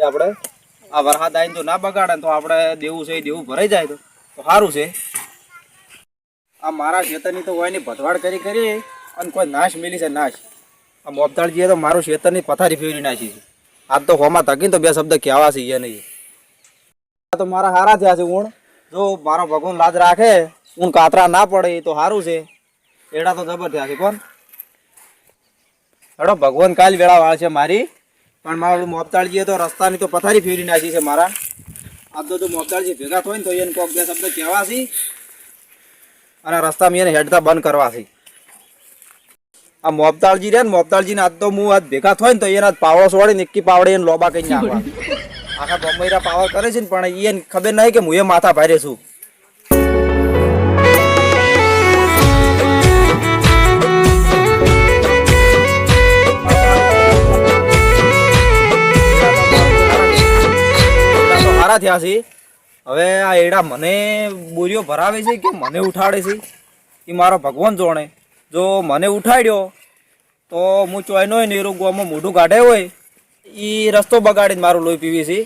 આપણે આ વરસાદ આવીને તો ના બગાડે તો આપણે દેવું છે દેવું ભરાઈ જાય તો સારું છે. આ મારા ખેતરની તો હોય ની ભટવાડ કરી અને કોઈ નાશ મેલી છે નાશ. આ મોબતાળજીએ તો મારું ખેતરની પથારી ફેરવી નાખી છે. આજ તો હોમાં તકીને તો બે શબ્દ કહેવા છે એ નહીં. તો મારા હારા થયા છે ઊણ. જો મારો ભગવાન લાજ રાખે ઊણ કાતરા ના પડે તો સારું છે. એડા તો જબર થયા છે કોણ હેડો ભગવાન કાલ વેળા વાળ છે મારી. પણ મારું મોબતાળજીએ તો રસ્તાની તો પથારી ફેરવી નાખી છે મારા. આજ તો જો મોબતાળજી ભેગા થાય ને તો એને કોક બે શબ્દ કહેવા છે અને રસ્તામાં એને હેડતા બંધ કરવા છે. આ મોબતાળજી રે ને મોબતાળજીને આજ તો હું આજ ભેગા થાય ને તો એના પાવડો છોડીને એકી પાવડે એને લોબા કઈ નાખવા. આખા બમ્બઈરા પાવર કરે છે ને પણ એને ખબર નહીં કે હું એ માથા ભારે છું. હારા થયા છે. હવે આ એડા મને બોરીઓ ભરાવે છે કે મને ઉઠાડે છે એ મારો ભગવાન જોણે. જો મને ઉઠાડ્યો તો હું ચોયનો નેરું ગોમાં મોઢું કાઢે હોય એ રસ્તો બગાડીને મારું લોહી પીવી છે.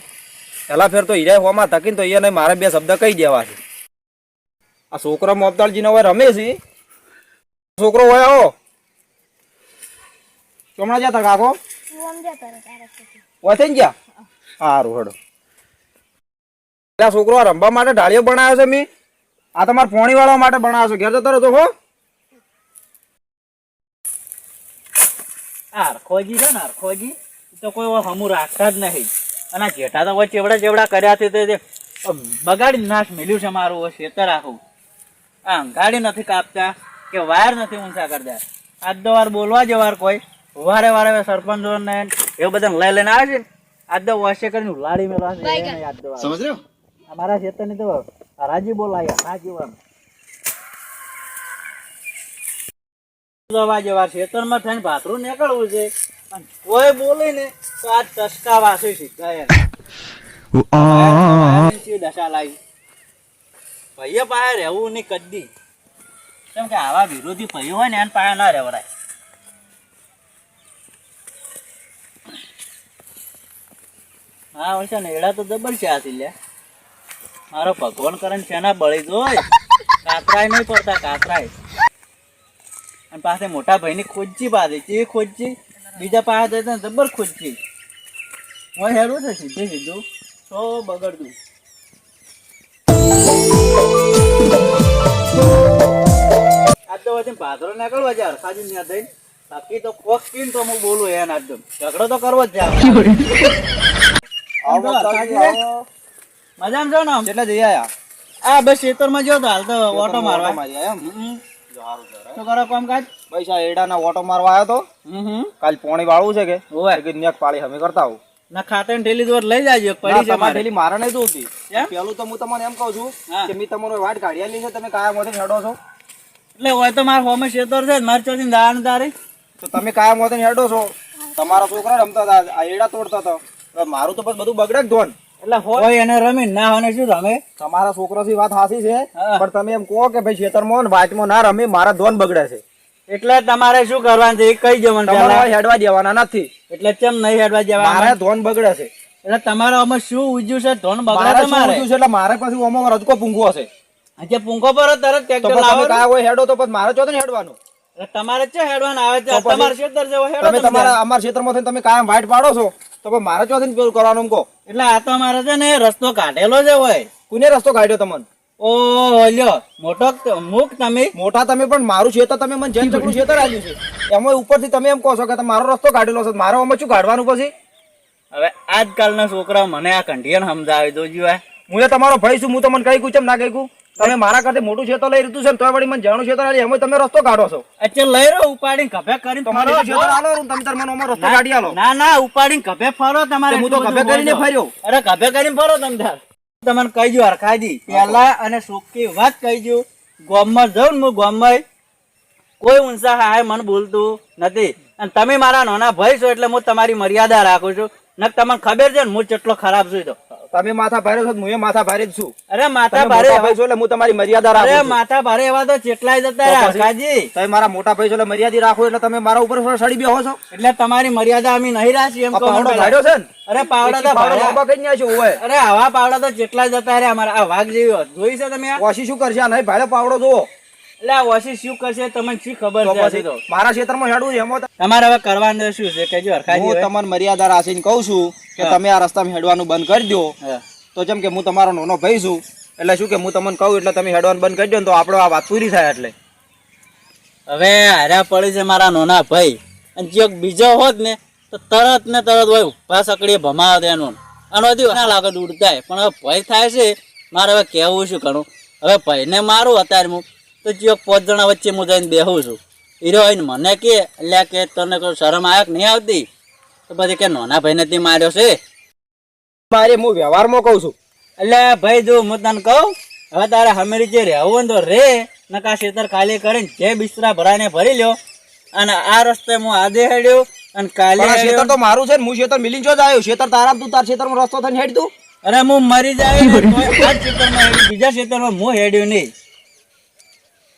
પહેલા ફેર તો હીરા હોમાં થકીને તો એને મારે બે શબ્દ કહી દેવા છે. આ છોકરો મોબતાળજીનો હોય રમે છે. છોકરો હોય આવો ચોમણા જતા કાકો હોય થઈ ગયા સારું હેડો. છોકરો રમવા માટે ઢાળીઓ બનાવ્યો છે મેં. આ તમારે પોણી વાળવા માટે બનાવ્યો છે. ઘેર જતો રહો તો હો. હરખોજી છે ને હરખોજી તો કોઈ હમું રાખતા જ નહીં. અને જેઠા તો ચેવડા ચેવડા કર્યા છે તે બગાડી નાશ મેલ્યું છે મારું ખેતર આખું. આ અંગાડી નથી કાપતા કે વાયર નથી ઊંચા કરતા. આજ તો વાર બોલવા જ વાર કોઈ વારે વારે સરપંચો ને એવું બધા લઈ લઈને આવે છે ને આજ તો વર્ષે કરીને ઉલાડી મેળવા છે. સમજ રહ્યો અમારા ખેતરની તો રાજી બોલાયા રાજી આમ જવા ખેતરમાં થઈને ભાતરું નીકળવું છે કોઈ બોલે ને તો આ ટસકા વાસી શીખાય દશા લાવી ભાઈએ પાસે રહેવું નહીં કદી. કેમ કે આવા વિરોધી ભાઈઓ હોય ને એને પાસે ના રહેવરાય. હા હોય છે ને એડા તો જબર છે આથી લે મારો ભગવાન કરે છેના બળી જોય કાતરાય નહીં પડતા કાતરાય. અને પાસે મોટા ભાઈની ખોજી પાડી ચેવી ખોજી બીજા પાસે જતા જબર ખોજી હું હેડું છે સીધે સીધું તો બગડતું. આજ તો વચ્ચે ભાદરો નીકળવા છે હરખાજી ત્યાં થઈને. બાકી તો કોક પીને તો હું બોલું એને આજ ઝઘડો તો કરવો જ છે. મજામાં છો ને એટલે જઈ આયા. આ બસ ખેતરમાં જો તો હાલ તો ઓટો મારવા શું કરો કામ કાજ પૈસા એડાના ઓટો મારવા આવ્યો તો. કાલ પોણી વાળવું છે કે નેક પાળી અમે કરતા આવું ના ખાતે ઢેલી દોર લઈ જાજો પડી છે મારે ઢેલી મારે નહીં જોતી. પેલું તો હું તમને એમ કહું છું કે મેં તમારો વાટ કાઢી આલી છે તમે કાયા મોથે હેડો છો એટલે હોય તો મારા હોમે ખેતર છે મારે ચોથી દાણ દારી તો તમે કાયા મોથે હેડો છો. તમારા છોકરા રમતા હતા આ એડા તોડતા હતા મારું તો બસ બધું બગડે ધોન. એટલે હોય એને રમી ના હોય શું રમે. તમારા છોકરા થી વાત હાસી છે પણ તમે એમ કહો કે ભાઈ ખેતરમાં વાટમાં ના રમી મારા ધોન બગડે છે. એટલે તમારે શું કરવાનું છે એ કઈ જવાનું હેડવા દેવાના નથી. એટલે કેમ નહીં હેડવા દેવાના મારે ધોન બગડે છે. એટલે તમારે આમાં શું ઉજ્યું છે ધોન બગડે તમારે એટલે મારે પછી આમાં રજકો પૂંખવો છે. આજે પૂંખો પર તરત ટ્રેક્ટર લાવો કાયા હોય હેડો તો પછી મારે ચોથે હેડવાનું. એટલે તમારે છે હેડવાનું આવે છે તમારે ખેતર છે હેડો તમે તમારા અમારા ખેતરમાં તમે કાયમ વાટ પાડો છો તો પછી મારે ચોથે પેલું કરવાનું કહો. એટલે આ તો મારે છે ને રસ્તો કાઢેલો છે હોય. કોને રસ્તો કાઢ્યો તમને? ઓ લ્યો મોટો મુક તમે મોટા તમે પણ મારું ખેતર તમે મને જેન ચકડું ખેતર આલ્યું છે એમાં ઉપરથી તમે એમ કહો છો કે મારો રસ્તો કાઢેલો છે મારો આમાં શું કાઢવાનું પછી? હવે આજકાલના છોકરા મને આ કંઢિયન સમજાવી દોજો. હું તમારો ભાઈ છું હું તમને કઈ કું ચમ ના કઈ તમે મારા કરતા મોટું ખેતર લઈ લીધું છે તો વળી મને જાણું ખેતર આલી એમાં તમે રસ્તો કાઢો છો. અચ્છા લઈ રહ્યો ઉપાડીને કભે કરીને તમારો ખેતર આલો તમે તાર મને રસ્તો કાઢી આલો. ના ના ઉપાડીને કભે ફરો તમારે. હું તો કભે કરીને ફર્યો. અરે કભે કરીને ફરો તમે તમને કહીજો હરખાજી પેલા અને સુખી વાત કહીજો. ગામમાં જાઉં ને હું ગામમાં કોઈ ઊંચા હાય મને બોલતું નથી. અને તમે મારા નાના ભાઈ છો એટલે હું તમારી મર્યાદા રાખું છું. ને તમને ખબર છે ને હું કેટલો ખરાબ છું. તો તમે માથા ભારે છો હું માથા ભારે જ છું. અરે માથા તમે ભારે મોટા ભાઈ છો એટલે હું તમારી મર્યાદા રાખું અરે છું. માથા ભારે એવા તો ચેટલાય જતા રહ્યા હરખાજી. તમે મારા મોટા ભાઈ છો એટલે મર્યાદા રાખો એટલે તમે મારા ઉપર સડી બેહો છો. એટલે તમારી મર્યાદા અમે નહીં રાખી એમ આ કહો મને પાવડો પેલા. ભાડ્યો છે ને અરે પાવડા તો પાવડો ભાડ્યા. લાંબા કરી નાખ્યો હોય. અરે આવા પાવડા તો ચેટલા જતા રહ્યા અમારા આ વાઘ જેવી હોત. જોઈ છે તમે આ? ઓછી શું કરશે આ નહીં ભાડે પાવડો જોવો એટલે આ ઓછી શું કરશે તમને શી ખબર તો છે હજી પછી તો? મારા ક્ષેત્રમાં હેડવું છે એમાં તમારે હવે કરવાનું શું છે કહેજો હરખાજી હું હવે. તમને મર્યાદા રાખીને કહું છું કે હા. તમે આ રસ્તામાં હેડવાનું બંધ કરી દો. હા. તો જેમ કે હું તમારો નાનો ભાઈ છું એટલે શું કે હું તમને કહું એટલે તમે હેડવાનું બંધ કરી દો ને તો આપણો આ વાત પૂરી થાય. એટલે હવે હાર્યા પડી છે મારા નાના ભાઈ અને જો બીજો હોત ને તો તરત ને તરત હોય ઉભા સકડીએ ભમાવા દેનું આનો હજી ના લાગે ઉડતાય પણ હવે ભય થાય છે મારે હવે કહેવું શું ઘણું હવે ભાઈને મારું અત્યારે હું તો જો 5 જણા વચ્ચે હું જઈને બેહું છું હીરો આવીને મને કે એટલે કે તને કોઈ શરમ આયક નહીં આવતી તો પછી કે નાના ભાઈને તે માર્યો છે મારે હું વ્યવહારમાં કહું છું. એટલે ભાઈ જો હું તને કહું હવે તારે હમેરી જે રહેવું તો રે નકા ખેતર ખાલી કરીને જે બિસ્તરા ભરાઈને ભરી લ્યો અને આ રસ્તે હું આજે હેડ્યો અને કાલે પણ આ હેડ્યો. ક્ષેત્ર તો મારું છે ને હું ક્ષેત્ર મિલીને જો જ આવ્યો. ક્ષેત્ર તારા તું તાર ક્ષેત્રમાં રસ્તો થઈને હેડ તું. અરે હું મરી જાય ને તોય આ જ ખેતરમાં હેડ્યું, બીજા ખેતરમાં હું હેડ્યું નહીં.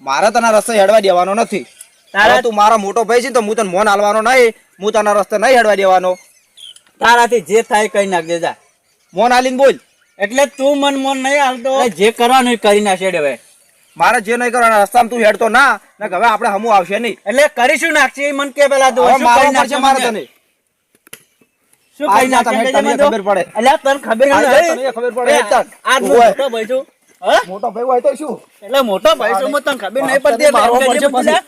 મારે તને રસ્તે હેડવા દેવાનો નથી. તારા- હવે તું મારો મોટો ભાઈ છે તો હું તને મોન હાલવાનો નહીં. હું તને રસ્તે નહીં હેડવા દેવાનો. તારાથી જે થાય કઈ નાખ દેજા. મોન હાલીને બોલ. એટલે તું મન નહીં હાલતો એટલે જે કરવાનું એ કરી નાખશે હવે. મારે જે નહીં કરવાના રસ્તામાં તું હેડતો ના ને હવે આપણે હમું આવશે નહીં. એટલે કરીશું નાખશે એ મન કે પેલા તું હવે શું મારો કરી પડશે મારે નાખશે તને. શું આ કરી જા નાખશે તને કહેજે મને તો. ખબર પડે. અલ્યા તને ખબર આ જા નહીં. તને ખબર પડે. એ ચાલ. આ તું હું હોય. મોટો ભાઈ છું હા મોટો ભાઈ હોય તો શું? એટલે મોટો ભાઈ છું હું તને ખબર નહીં પડતી એટલે મારવો એમ કહેજે પડશે પછી.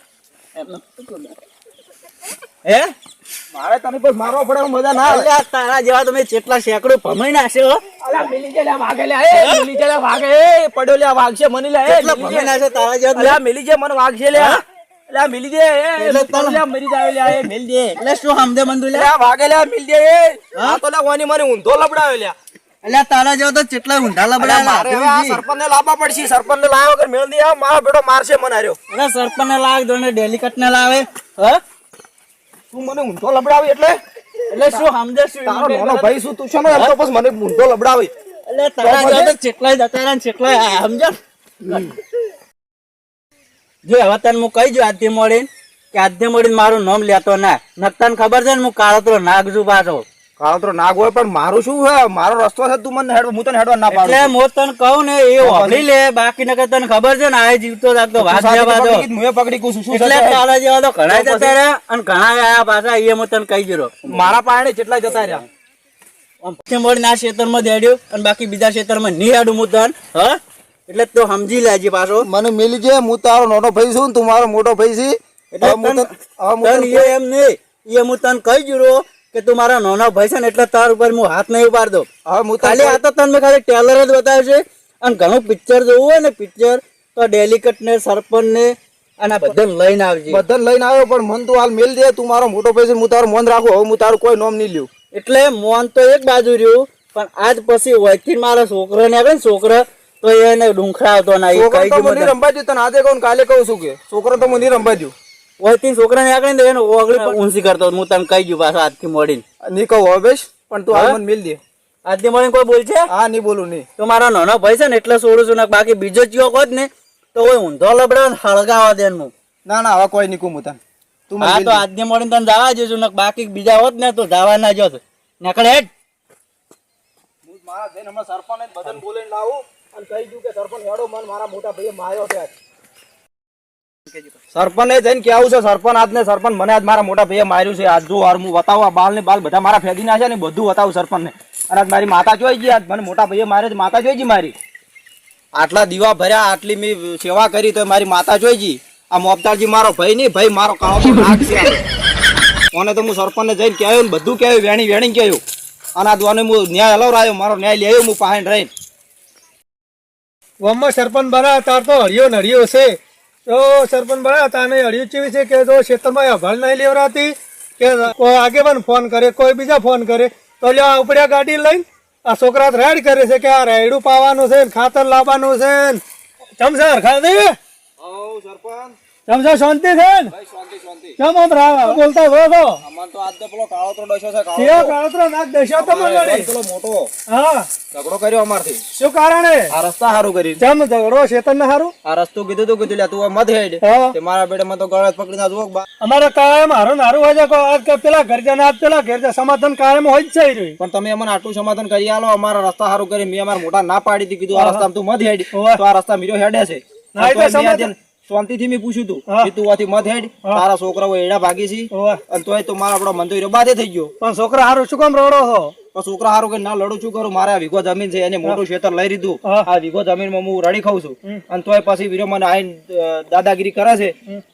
હે મારે તને કોઈ મારવો પડે એવું મજા ના આવે. અલ્યા તારા જેવા તમે જેટલા સેંકડો ભમાઈ નાખ્યો અલા મિલી જે લે વાગે લે એ મિલી જે લે વાગે એ પડ્યો લે વાગશે મને લે એ એટલા ભમાઈ નાખ્યો તારા જેવા અલા મિલી જે મને વાગશે લે અલા મિલી જે એ એટલે તને- લે મરી જાવે લે એ મિલ દે એટલે શું સમજે બંધુ લે લે વાગે લે મિલ દે એ આ તો લે વાની મને ઊંધો લબડાવે લે. અલ્યા તારા જેવા તો જેટલા ઊંધા અલા લબડા મારે હવે આ સરપંચને લાવવા પડશે. સરપંચને લાવ્યા વગર મેળ નહીં આવે. મારો બેટો મારશે મને હાર્યો. અરે સરપંચ ને લાગ દો ને ડેલિકટ ને લાવે હા તું મને ઊંધો લબડાવે એટલે એટલે શું સમજે શું તારો નાનો ભાઈ શું તું છે ને એમ તો પછી મને ઊંધો લબડાવે. એટલે તારા જેવા તો જેટલાય જતા રહ્યા ને જેટલાય સમજો જો હવે તને હું કહી જો આજથી મળીને કે આજથી મળીને મારું નામ લેતો ના નકતને ખબર છે ને હું કાળોતરો નાગજુ પાછો કાળોતરો નાગ હોય પણ મારું શું હે મારો રસ્તો છે તું મને હેડવા હું તને હેડવા ના પાડું. એટલે હું તને કહું ને એ વાપરી લે બાકી નકર તને ખબર છે ને આ જીવતો રાખતો વાત જવા દો મુએ પકડી કું છું શું એટલે છે? તારા જેવા તો ઘણા જતા રહ્યા અને ઘણા આયા પાછા એ હું તને કહી જરો મારા પાયણે જેટલા જતા રહ્યા. મળીને આ ક્ષેત્રમાં જ હેડ્યું અને બાકી બીજા ક્ષેત્રમાં નહીં હેડું હું તને હા એટલે તો સમજી લેજે પાછો મને મિલી જે હું તારો નાનો ભાઈ છું ને તું મારો મોટો ભાઈ છે. એટલે હવે હું તને એ એમ નહીં એ હું તને કહી જરો કે તું મારા નાનો ભાઈ છે ને એટલે તાર ઉપર હું હાથ નહીં ઉપાડતો ખાલી આ તો તને મેં ખાલી ટેલર જ બતાવ્યું છે અને ઘણું પિક્ચર જોવું હોય ને પિક્ચર તો ડેલિકટ ને સરપંચ ને અને આ બધાને લઈને આવજે બધાને લઈને આવ્યો પણ મન તું હાલ મેલ દે. તું મારો મોટો ભાઈ છે હું તારું મન રાખું. હવે હું તારું કોઈ નામ નહીં લ્યું. એટલે મોન તો એક બાજુ રહ્યું પણ આજ પછી વહીથી મારા છોકરા ને આવે ને છોકરા તો એને ડુંખરાવતો ના એ છોકરો કહી તો દીધું મને નહીં રંબાઈ દ્યું. તને આજે કહું ને કાલે કહું છું કે છોકરો તો મને નહીં રંબાઈ દ્યું. વહીથી છોકરા ને આગળ એને ઓગળી પણ ઊંચી કરતો હું તને કહી દઉં પાછો આજથી મળીને નહીં કહું હવે બેસ પણ તું હાલ મને મિલ દે. આજથી મળીને કોઈ બોલ છે હા નહીં બોલું નહીં. તો મારો નાનો ભાઈ છે ને એટલે છોડું છું ને બાકી બીજો ચિયો હોત ને તો કોઈ ઊંધો લબડે ને હળગાવા દે હું ના ના હવે કોઈ નહીં કહું હું તને. તું મને હા મિલ તો દે. આજથી મળીને તને જવા જઈશું ને બાકી બીજા હોત ને તો જવા ના જોત નીકળે હેડ હું મારા જઈને હમણાં સરપંચને બધાને બોલાવીને લાવું અને કહી દઉં કે સરપંચ હેડો મને મારા મોટા ભાઈએ માર્યો છે. સરપંચને જઈને કેવું છે સરપંચ આજને સરપંચ મને આજ મારા મોટા ભાઈએ માર્યું છે. આજ જો હાર હું બતાવું આ બાલ ને બાલ બધા મારા ફેંકી નાખ્યા ને બધું બતાવું સરપંચને. અને આજ મારી માતા જોઈ ગઈ. આજ મને મોટા ભાઈએ માર્યો છે. માતા જોઈ ગઈ મારી. આટલા દીવા ભર્યા આટલી મેં સેવા કરી તો મારી માતા જોઈ ગઈ. આ મોપતાજી મારો ભાઈ નહીં ભાઈ મારો કાળો નાગ છે. ઓને તો હું સરપંચને જઈને કહ્યું ને બધું કહ્યું વેણી વેણી કહ્યું અને આ દોને હું ન્યાય હલાવરાયો મારો ન્યાય લેયો હું પાહેણ રહીને. ગામમાં સરપંચ બના તાર તો હળિયો નળિયો છે તો સરપંચ બના તાને હળિયો ચેવી છે કે તો ક્ષેત્રમાં અભાળ નહીં લેવરાતી કે કોઈ આગેવાન ફોન કરે કોઈ બીજા ફોન કરે તો લ્યો ઉપડ્યા ગાડી લઈને આ છોકરા રાઈડ કરે છે કે આ રાયડું પાવાનું છે ને ખાતર લાવવાનું છે ને ચમસર ખાધી સરપંચ સમજો શાંતિ છે ને ભાઈ શાંતિ શાંતિ કેમ આમ બોલતા હોય તો અમાર તો આજ તો પેલો કાળોતરો ડસ્યો છે કેવો કાળોતરો નાક દેશો તમારે વળી? પેલો મોટો હા ઝઘડો કર્યો અમારથી શું કારણે આ રસ્તા હારું કરી કેમ ઝઘડો શેતન ને હારું આ રસ્તો કીધું તું કીધું લે તું મત હેડ હા તે મારા બેડે માં તો ગળે પકડીને જુઓ બા અમારે કાયમ હારું ને હારું હોય છે આજ કે પેલા ઘર જાય ને આજ પેલા ઘેર જાય સમાધાન કાયમ હોય જ છે ઈ રહ્યું. પણ તમે અમને આટલું સમાધાન કરી આલો અમારા રસ્તા હારું કરી મેં અમારા મોટા ના પાડી હતી કીધું આ રસ્તામાં તું મત હેડ હોવે. તો આ રસ્તા મીરો હેડે છે ના, એ તો તો મેં સમાધાન. આજે શાંતિથી મેં પૂછ્યું તું હા. કે તું આથી મત હેડ તારા છોકરાઓ એડા ભાગી છે હોવે. અને તોય તો મારા આપણો મંદિર બાધે થઈ ગયો પણ છોકરા હારું શું કામ રડો છો તો છોકરા હારું કે ના લડું છું કરું મારે આ વીઘો જમીન છે એને મોટું ખેતર લઈ લીધું હા. આ વીઘો જમીનમાં હું રડી ખાઉં છું અને તોય પછી વીરો મને આઈને દાદાગીરી કરે છે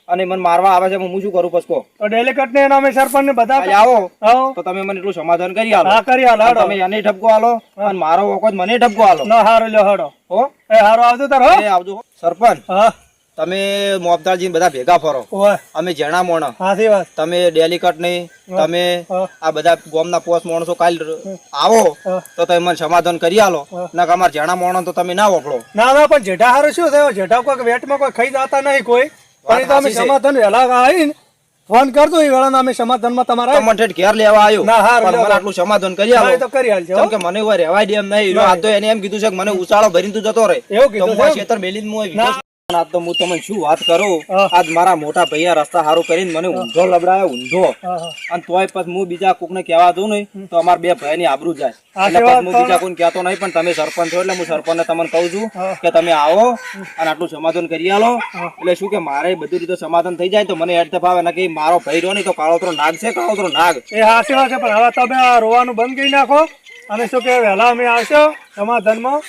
અને મને મારવા આવે છે હું શું કરું પછકો તો ડેલિકેટ ને નામે સરપંચ ને બધા આજે આવો આવો તો તમે મને એટલું સમાધાન કરી આલો હા કરી હાલ અને હાડો તમે એને ઠપકો આલો અને મારો વખત મને ઠપકો આલો ના હારું લ્યો હાડો હો એ હારું આવજો તાર હો એ આવજો હો. સરપંચ હા તમે મોબદારજી બધા ભેગા ફરો ઓય અમે જણા મોણ હાથી વાત તમે ડેલિકટ નહીં તમે હા. આ બધા ગામના પોસ માણસો કાલ આવો હા. તો તમે મને સમાધાન કરી આલો ના કે અમારા જણા મોણ તો તમે ના વપડો ના ના પણ જેઠા હારું શું થયો જેઠા કોઈ વેટમાં કોઈ ખાઈ જતા નહીં કોઈ પણ એ તો અમે સાચી છે. સમાધાન વહેલા આવીને ફોન કરજો એ વેળાના અમે સમાધાનમાં તમારા તમને ઠેઠ ઘેર લેવા આવ્યો ના, હારું, પણ મને લેવા. આટલું સમાધાન કરી હા, એ આલો તો કરી હાલજો કેમ કે મને હવે રહેવાય દે એમ નહીં આ તો એને એમ કીધું છે કે મને ઉચાળો ભરીને તું જતો રહે એવું તો કીધું હું આ છે? ખેતર મેલીને હું અહીં ના. વિકાસ આજ તો હું તમને શું વાત કરું હા. આજ મારા મોટા ભૈયા રસ્તા સારું કરીને મને ઊંધો લબડાયો ઊંધો હા, હા. અને તોય પછી હું બીજા કોકને કહેવા દઉં નહીં તો અમારા બે ભાઈની આબરૂ જાય આ એટલે સેવા પછી હું બીજા કોઈને કહેતો નહીં પણ તમે સરપંચ છો એટલે હું સરપંચને તમને કહું છું હા. કે તમે આવો અને આટલું સમાધાન કરી આલો એટલે શું કે મારે બધી રીતે સમાધાન થઈ જાય તો મને હેડ ફાવે ને કે મારો ભાઈ રહ્યો નહીં તો કાળોતરો નાગ છે કાળોતરો નાગ એ હાચી વાત છે પણ હવે તમે આ રોવાનું બંધ કરી નાખો અને શું કે વહેલા અમે આવશો સમાધાનમાં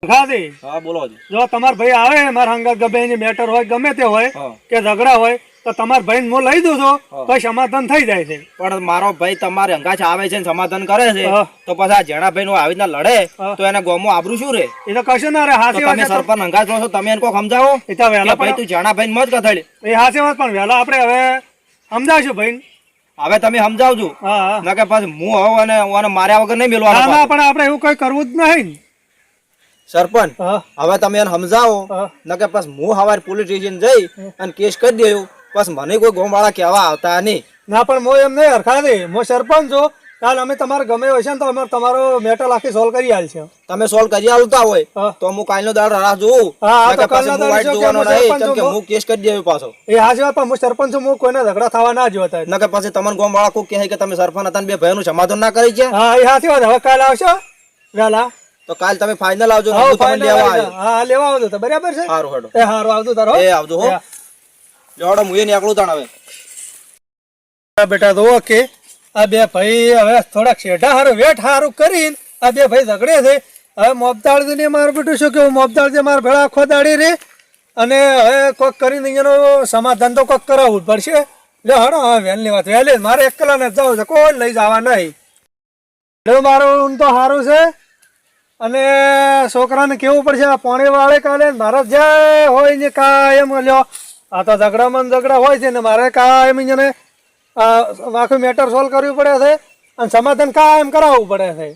ખાધી હા બોલો હજી. જો તમાર ભાઈ આવે મારા હંગાત ગમે એની મેટર હોય ગમે તે હોય હા. કે ઝઘડા હોય તો તમારા ભાઈ હું લઈ દઉં છું તો સમાધાન થઈ જાય છે પણ મારો ભાઈ તમારે અંગાચ આવે છે ને સમાધાન કરે છે હા. તો પછી આ જેણા ભાઈ નું આવી રીતના લડે હા. તો એને ગોમમાં આબરૂ શું રે એ તો કશું ના રે તો હાચી વાત તમે છે તો- સરપંચ અંગાચ છો તમે એને કોઈ સમજાવો એ તો વહેલા કે ભાઈ તું જેણા ભાઈ મત કથાડી એ હાચી વાત પણ વહેલા આપણે હવે સમજાવશું ભાઈ હવે તમે સમજાવજો હા હા ના કે પછી હું આવું અને ઓને માર્યા વગર નહીં ના મેળવાનો ના પણ આપણે એવું કઈ કરવું જ નહીં સરપંચ હા હવે તમે એને સમજાવો હા. ના કે પછી હું હવારે પોલીસ સ્ટેશન જઈ અને કેસ કરી દેવું પછી મને કોઈ ગોમવાળા કહેવા આવતા નહીં ના પણ હું એમ નહીં હરખા દે હું સરપંચ છું કાલ અમે તમારે ગમે હશે ને તો અમે તમારો મેટર આખી સોલ્વ કરી આલશે તમે સોલ્વ કરી આલતા હોય હા. તો હું કાલનો દાડો રાહ જોઉં હા, હા, ના કે તો કાલનો પછી હું દાડો વાઈટ જો કે જોવાનો હું નહીં સરપંચ કેમ કે છું. હું કેસ કરી દેવું પાછો એ હાચી વાત પણ હું સરપંચ છું હું કોઈને ઝઘડા થવા ના જોતા ના કે પછી તમને ગોમવાળા કોઈ કહે કે તમે સરપંચ હતા ને બે ભાઈઓનું સમાધાન ના કરી છે હા એ હાચી વાત હવે કાલ આવશો વહેલા તો કાલ તમે ફાઇનલ આવજો ને હા હું તમને લેવા આવ્યો હા લેવા આવજો તો બરાબર છે સારું હેડો એ હારું આવજો તારો એ આવજો હો જોડો હું એ નીકળું તાણ હવે બેટા તો ઓકે આ બે ભાઈ હવે થોડાક શેઠા હારું વેઠ હારું કરીને આ બે ભાઈ ઝઘડે છે હવે મોબદાળ ને મારું બેટું શું કેવું મોબદાળ જે મારા ભેળા આખો દાડી રે અને હવે કોઈક કરીને અહીંયાનું સમાધાન તો કોઈક કરાવવું જ પડશે લે હડો હવે વહેલી વાત વહેલી મારે એકલાને જ જવું છે કોઈ લઈ જવા નહીં એટલે મારું તો સારું છે અને છોકરાને કેવું પડશે આ પાણી વાળે કાલે મારે જે હોય ને કાયમ લ્યો આ તો ઝઘડામાં ને ઝઘડા હોય છે ને મારે કાયમ એને આખું મેટર સોલ્વ કરવું પડે છે અને સમાધાન કાયમ કરાવવું પડે છે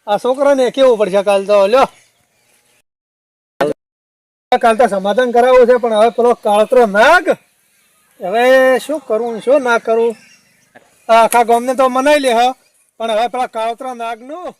આ છોકરાને કેવું પડશે કાલ તો લ્યો કાલ તો સમાધાન કરાવવું છે પણ હવે પેલો કાળતરો નાગ હવે શું કરવું શું ના કરવું આખા ગામને તો મનાઈ લે હા પણ હવે પેલા કાળતરા નાગનું